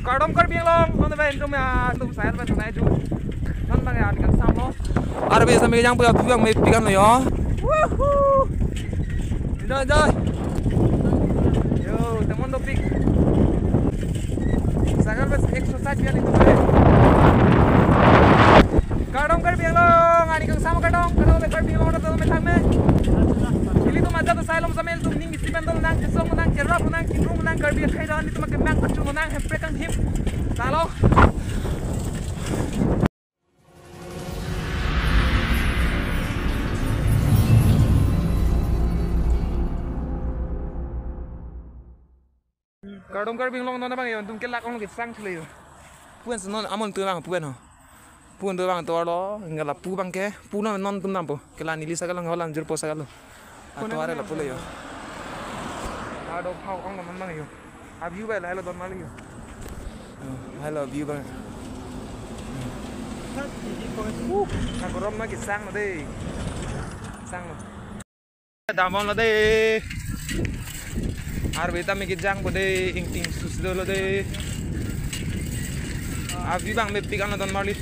Cardom car biang long non de ben tum sai ba thang nai ju non ba ga kan sam lo arbe sampai yang pua piang me pikan lo yo woohoo Joy yo teman topik sagar bas exercise biar itu boleh Cardom car biang long ani kan sama Cardom car biang long to me thang me ini tuh mata tuh saya lom samel tuh ning isi pendol nang kesong nang cerap nang kinung nang car biang khai dan itu makan mang pacu nang hempre kang him Halo. Cardom car biang long non bang yon tum kelak ong ke sang thle puan non amon tu bang puan ho puan tu bang to lo ngala pu bang ke pu non tum nampo kela nili sagala ngolan jur po sagalo ato are la pule yo ado phau ong non bang yo abiu ba la lo don mali yo hello view bang Cardom lagi sang lo deh sang lo damon lo deh arbeta me kijang bode ing ting susdo lo deh abiu bang me pikan lo don mali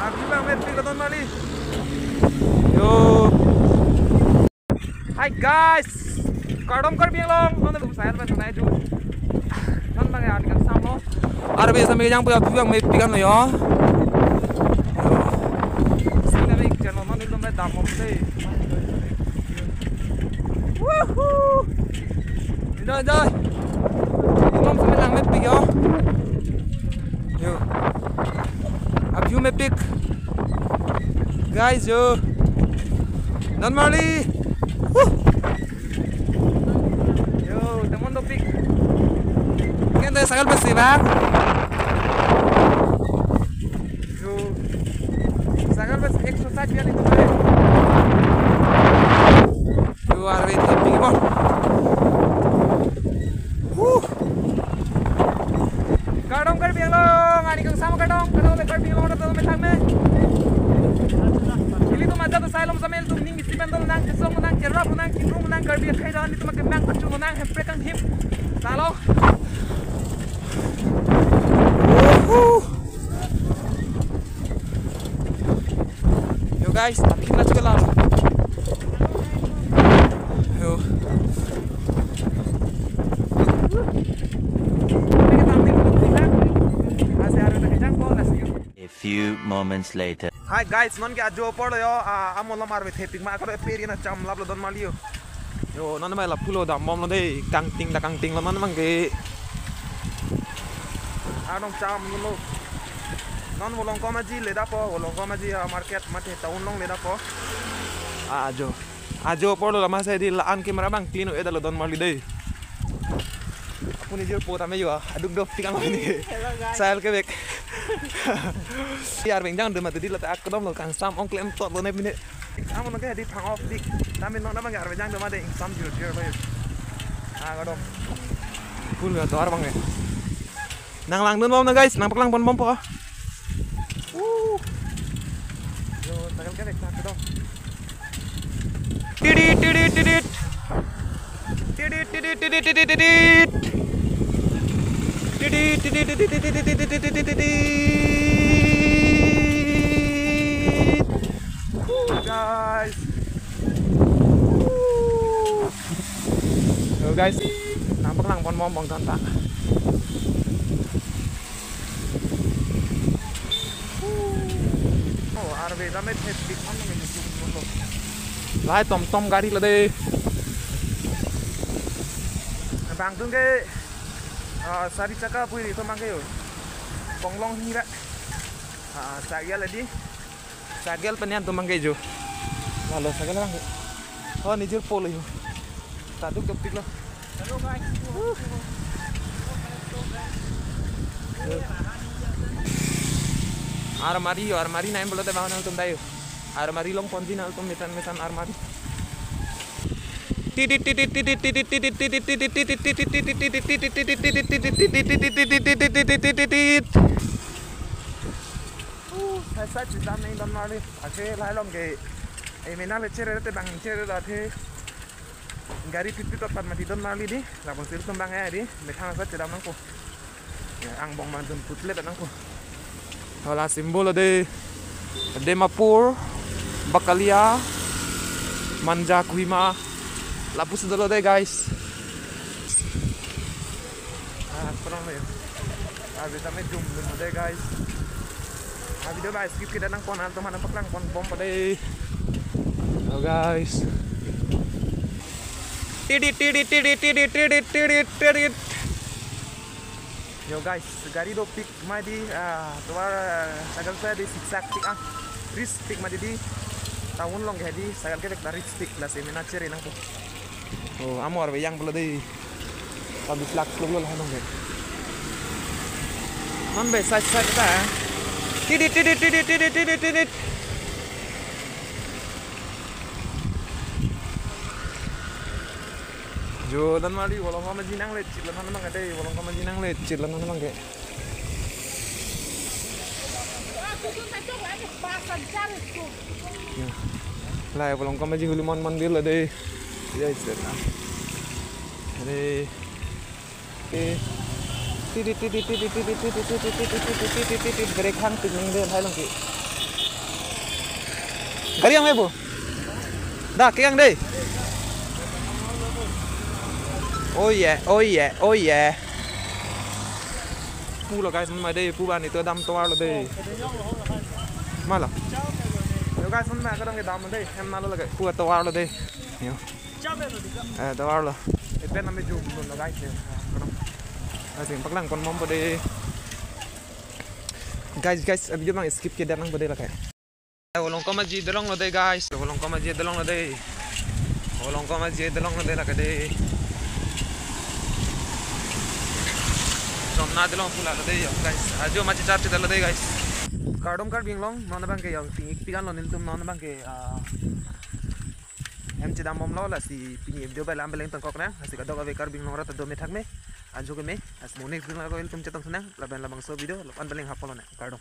abiu bang me pikan lo don mali yo Hi guys, Cardom car biang long, non tum sai ba thang nai ju non ba ga kan sam lo arbe sampai yang pua piang me pikan lo yo sila me channel non tum ba dam mo de woohoo Joy nom sampai lang me pik yo abiu me pik guys yo non mali yo teman topik kan saya sagal besi bang yo sagal bes exercise biar itu boleh yo arbe topik mo Cardom car biang long ani kang sama Cardom car biang long to me thang me ini tuh mata tuh saya lom samel tuh ning isi pendol nang kesong nang cerap nang kinung nang car biang khai dan itu makan mang pacu nang hempre kang him Halo. Yo guys, makin na juga lah. Yo. A few moments later. Hi guys, non ke ajo por yo amol mar be thepik ma akore peri na cham lab lo don malio. Yo non mai la pulo da mom lo dei kang ting lo non mang ke anong cham lo non bolong ko ma ji le da po bolong ko ma ji market ma the taun long le da po ajo por lo ma sai di la an ke mara bang clean e da lo don mali dei apuni jur po ta me yo aduk do tikang ni sael ke bek biar bengjang de ma di la ta ak dom lo kang sam ong klem to lo ne mine amon ke di phang off dik tamin non na bang ar bengjang de ma de ing sam jur ba ga dom pun ga to ar bang ne nang lang dun bom na guys nang paklang bom po yo tagal ke bek ta dom tidit guys. Yo guys, nampak lang pon bong tanta. Oh, arbe dame thet dik man ngi ni lai tom gari la de. Bang tung ke sari caka pui itu mangke yo. Ponglong hira. Sagel adi. Sagel penian tu mangke jo. Lalu sagel mangke. Oh ni jur polo yo. Taduk topik lo. Hello guys. Armari naim bolo te bahana tum dayo. Armari long ponji nal tum metan armari. Sai sai chỉ đang nên đâm nó đi, à cái lái lông kì, mena le chere te bang chere da the gari 50 tot pat mati don mali di labon sir tum bang di metang sa cedam nang ko ya ang bong man dun putle nang ko wala simbol de Dimapur Bakalia Manja Kuima lapus dulu deh guys kurang ya habis kami zoom dulu deh guys video guys skip kita nang konan teman nampak nang kon bom pada guys tidit yo guys gari do pick madi tuar sagal saya di zigzag pick ris pick madi di tahun long jadi sagal ke dari stick lah semena ceri nang ko oh amor yang pula di habis lak lu lah nang ke non be sai kita tidit jo dan mari wolong kama jinang le citlan nang mang ade wolong kama jinang le citlan nang mang ke lại vào lòng con mấy huli mon mandir là đây đây sẽ là đây break hang tin mình hai lần kì cái yang bu dah cái yang đây oh yeah pu là guys mà đây pu ban này tôi đâm to là đây mà là guys hôm nay cái đang cái đam đây em nói là cái cua tàu rồi đây hiểu tàu rồi cái bên nó mới chụp luôn nó guys cáiสิ่งปักหลังคนมองไปđây guys video mang skip ke dan nang đây là cái wolong ko maji delong lo đây guys wolong ko maji delong lo đây wolong ko maji delong lo đây là cái đây na delong pula lo đây guys ajo maji charge lo đây guys cardom card bing long non bang ke yang pigan lo niltum non bang ke em chỉ đam mom lo là si pingi video bay lam beleng tangkok na si ka doga ve card bing long ra ta do me thak me ajo ke me as mone film la ko iltum chetang sunang la ben la bang so video lo an beleng hapolo na cardom